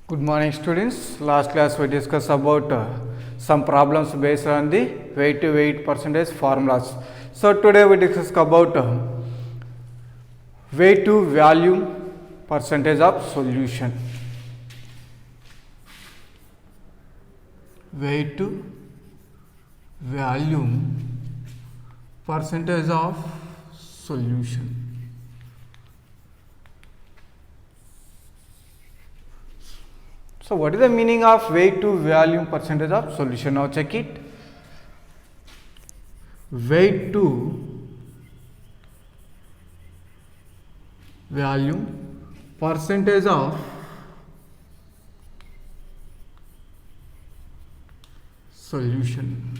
Good morning students. Last class we discussed about some problems based on the weight to weight percentage formulas. So today we discuss about weight to volume percentage of solution. Weight to volume percentage of solution. So what is the meaning of weight to volume percentage of solution? Now check it. Weight to volume percentage of solution.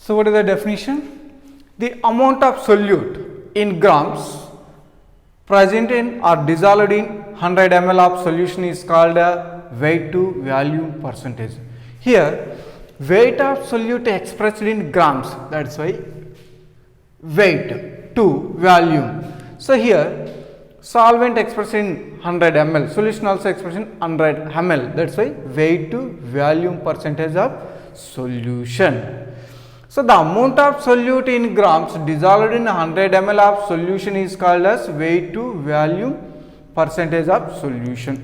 So what is the definition? The amount of solute in grams present in or dissolved in 100 ml of solution is called a weight to volume percentage. Here weight of solute expressed in grams, that's why weight to volume. So here solvent expressed in 100 ml, solution also expressed in 100 ml, that's why weight to volume percentage of solution. So the amount of solute in grams dissolved in 100 ml of solution is called as weight to volume percentage of solution.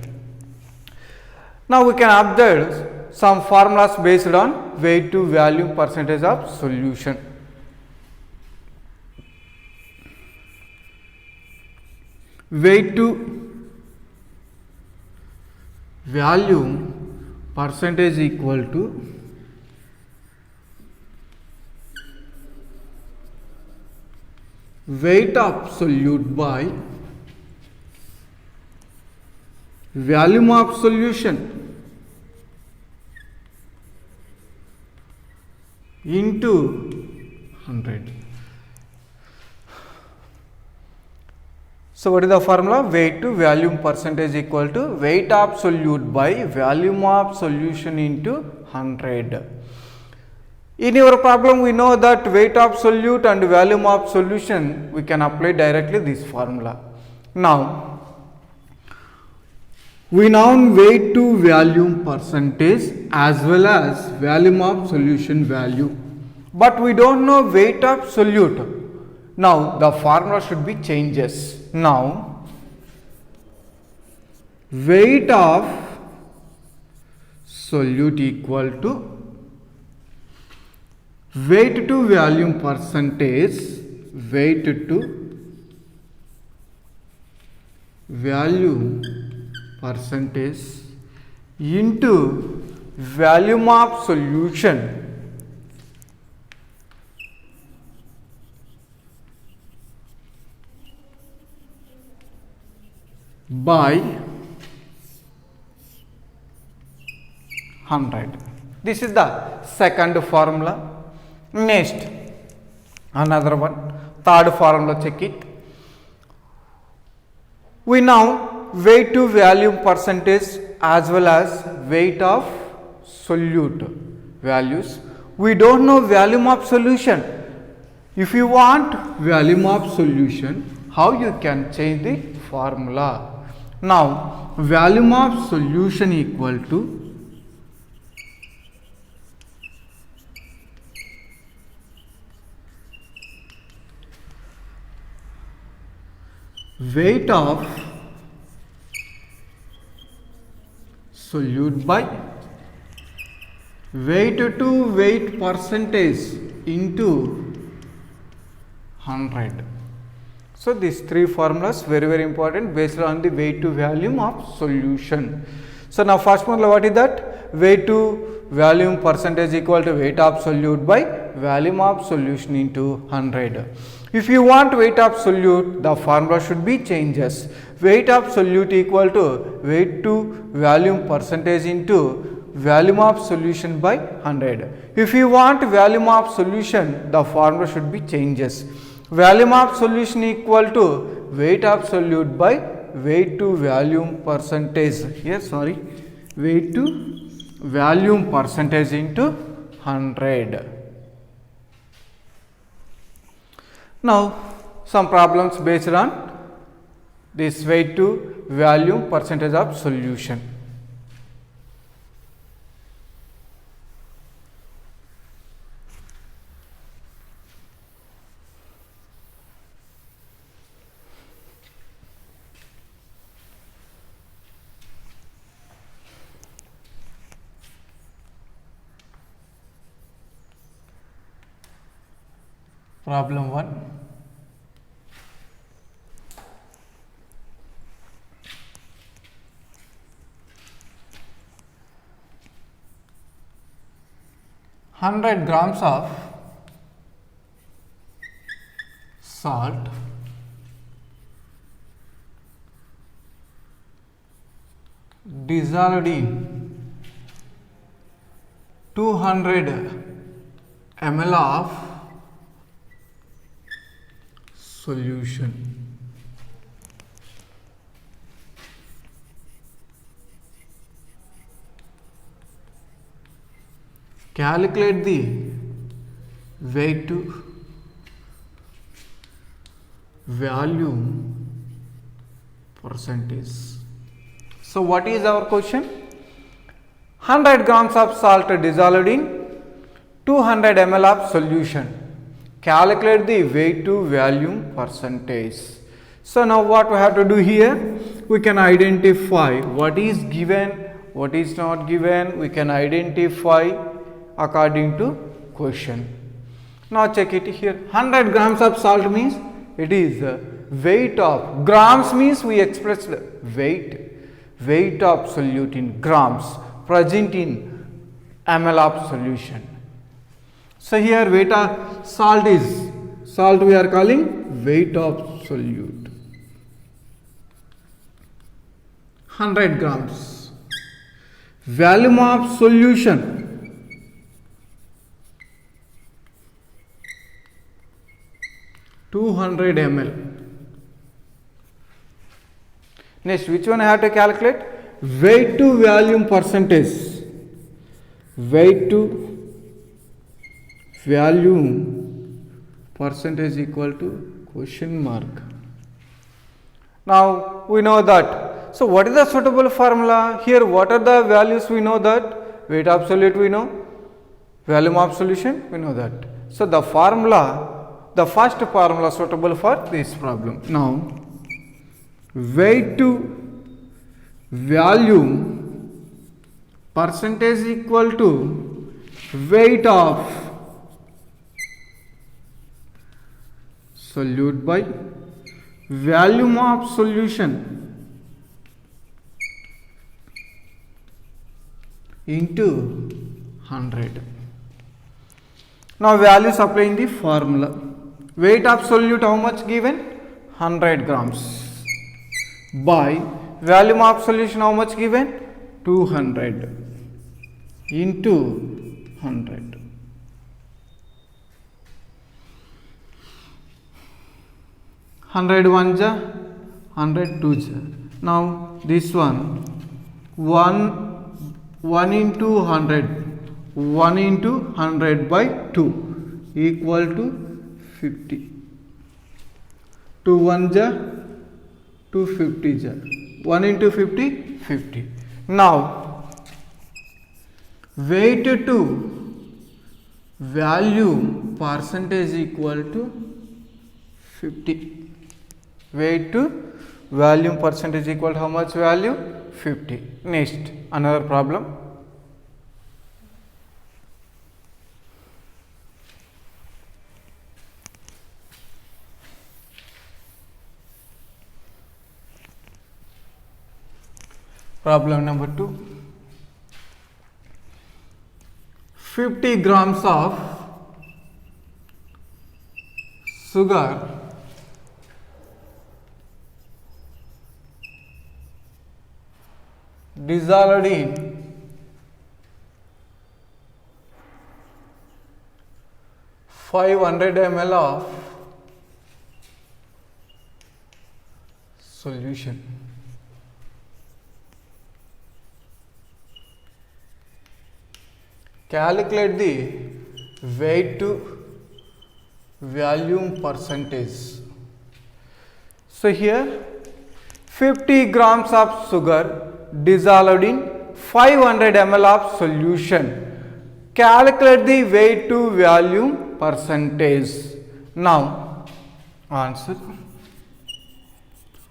Now we can observe some formulas based on weight to volume percentage of solution. Weight to volume percentage equal to weight of solute by volume of solution into 100. So what is the formula? Weight to volume percentage equal to weight of solute by volume of solution into 100. In your problem we know that weight of solute and volume of solution we can apply directly this formula. Now we know weight to volume percentage as well as volume of solution value, but we don't know weight of solute. Now the formula should be changes. Now weight of solute equal to weight to volume percentage, weight to volume percentage into volume of solution by 100. This is the second formula. Next, another one, third formula, check it. We know weight to volume percentage as well as weight of solute values. We don't know volume of solution. If you want volume of solution, how you can change the formula? Now, volume of solution equal to weight of solute by weight to weight percentage into 100. So these three formulas very important based on the weight to volume of solution. So now first formula, what is that? Weight to volume percentage equal to weight of solute by volume of solution into 100. If you want weight of solute, the formula should be changes. Weight of solute equal to weight to volume percentage into volume of solution by 100. If you want volume of solution, the formula should be changes. Volume of solution equal to weight of solute by weight to volume percentage. Here, sorry, weight to volume percentage into 100. Now, some problems based on this weight to volume percentage of solution. Problem 1. Hundred grams of salt dissolved in 200 ml of solution. Calculate the weight to volume percentage. So what is our question? 100 grams of salt dissolved in 200 ml of solution. Calculate the weight to volume percentage. So now what we have to do here? We can identify what is given, what is not given. We can identify according to question. Now check it here. 100 grams of salt means it is weight of, grams means we express weight of solute in grams present in ml of solution. So here weight of salt is, salt we are calling weight of solute. 100 grams. Volume of solution. (200 ml). Next, which one I have to calculate? Weight to volume percentage. Weight to volume percentage equal to question mark. Now we know that. So what is the suitable formula? Here what are the values? We know that weight of solute we know, volume of solution we know that. So the formula, the first formula suitable for this problem. Now weight to volume percentage equal to weight of solute by volume of solution into 100. Now values apply in the formula. Weight of solute how much given? 100 grams by volume of solution how much given? 200 into 100. 100 1 ja, 100 2 ja. Now this one 1 into 100, 1 into 100 by 2 equal to 50. 2 1 ja, 2 50 ja. 1 into 50, 50. Now weight to volume percentage equal to 50. Weight to volume percentage equal to how much value? 50. Next, another problem. Problem number 2. 50 grams of sugar dissolved in 500 ml of solution. Calculate the weight to volume percentage. So here 50 grams of sugar dissolved in 500 ml of solution. Calculate the weight to volume percentage. Now answer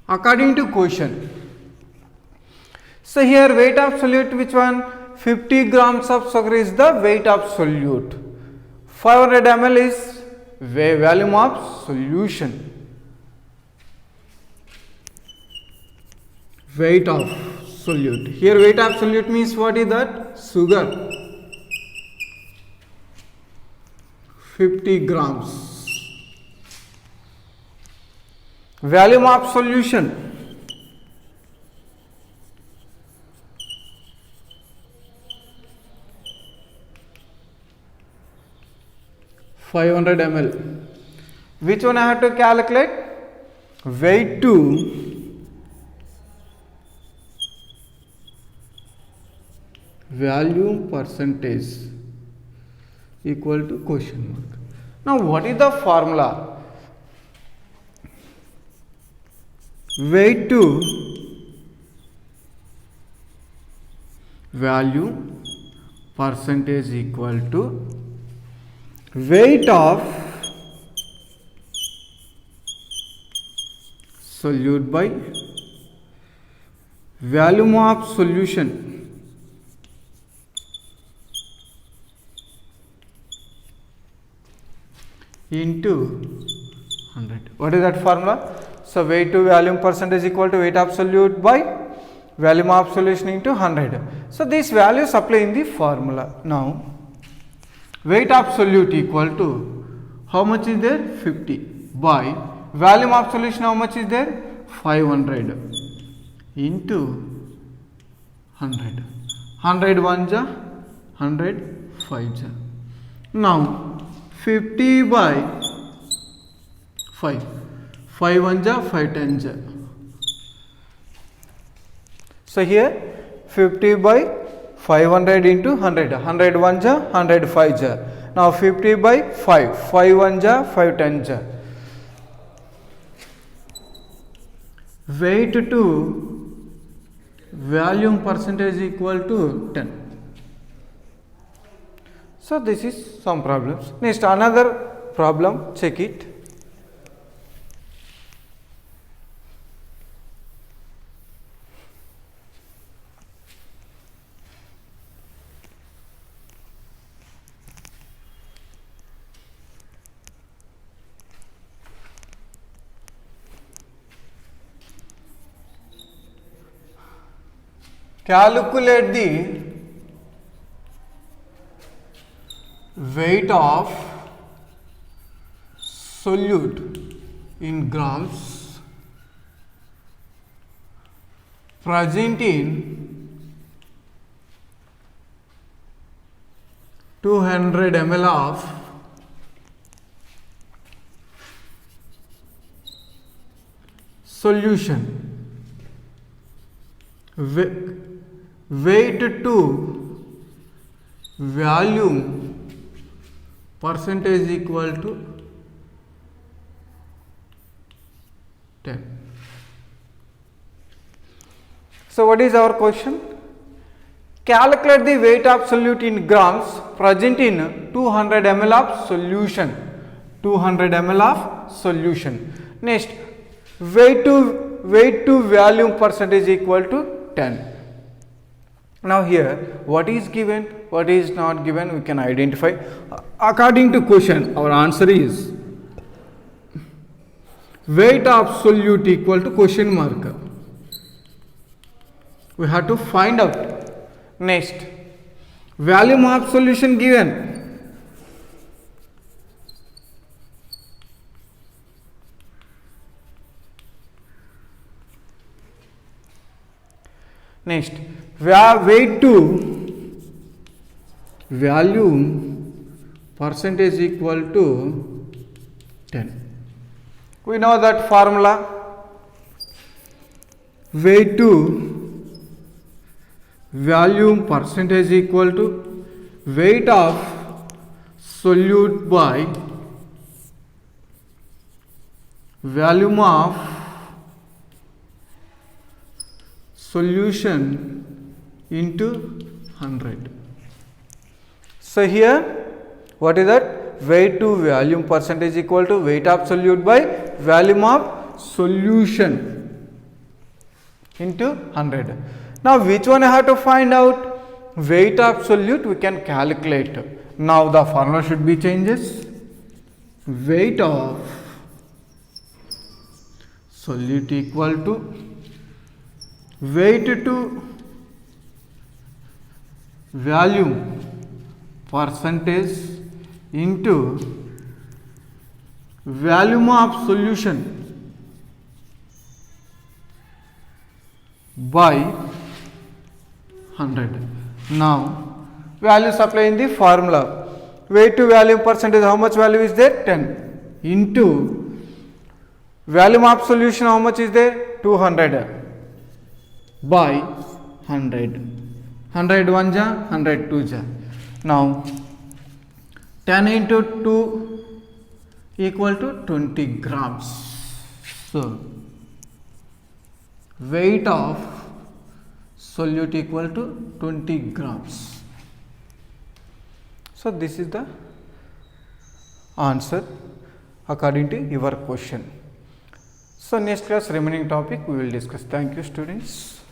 according to question. So here weight of solute, which one? 50 grams of sugar is the weight of solute. 500 ml is volume of solution. Weight of solute. Here weight of solute means what is that? Sugar. 50 grams. Volume of solution. (500 ml). Which one I have to calculate? Weight to volume percentage equal to question mark. Now what is the formula? Weight to volume percentage equal to weight of solute by volume of solution into 100. What is that formula? So weight to volume percentage equal to weight of solute by volume of solution into 100. So these values apply in the formula. Now weight of solute equal to how much is there? 50 by volume of solution how much is there? 500 into 100. 100 1 ja, 100 5 ja. Now 50 by 5. 5 1 ja, 5 10 ja. So here 50 by 500 into 100. 100 1 ja, 100 5 ja. Now 50 by 5. 5 1 ja, 5 10 ja. Weight to volume percentage equal to 10. So this is some problems. Next another problem, check it. Calculate the weight of solute in grams present in 200 ml of solution. Weight to volume percentage equal to 10. So what is our question? Calculate the weight of solute in grams present in 200 ml of solution. 200 ml of solution. Next, weight to volume percentage equal to 10. Now here what is given, what is not given, we can identify. According to question, our answer is weight of solute equal to question mark. We have to find out. Next, volume of solution given. Next, weight to volume percentage equal to 10. We know that formula. Weight to volume percentage equal to weight of solute by volume of solution into 100. So here what is that? Weight to volume percentage equal to weight of solute by volume of solution into 100. Now which one I have to find out? Weight of solute we can calculate. Now the formula should be changes. Weight of solute equal to weight to volume percentage into volume of solution by 100. Now value supply in the formula. Weight to volume percentage, how much value is there? 10 into volume of solution, how much is there? 200 by 100. 100 1 ja, 100 2 ja. Now 10 into 2 equal to 20 grams. So weight of solute equal to 20 grams. So this is the answer according to your question. So next class remaining topic we will discuss. Thank you students.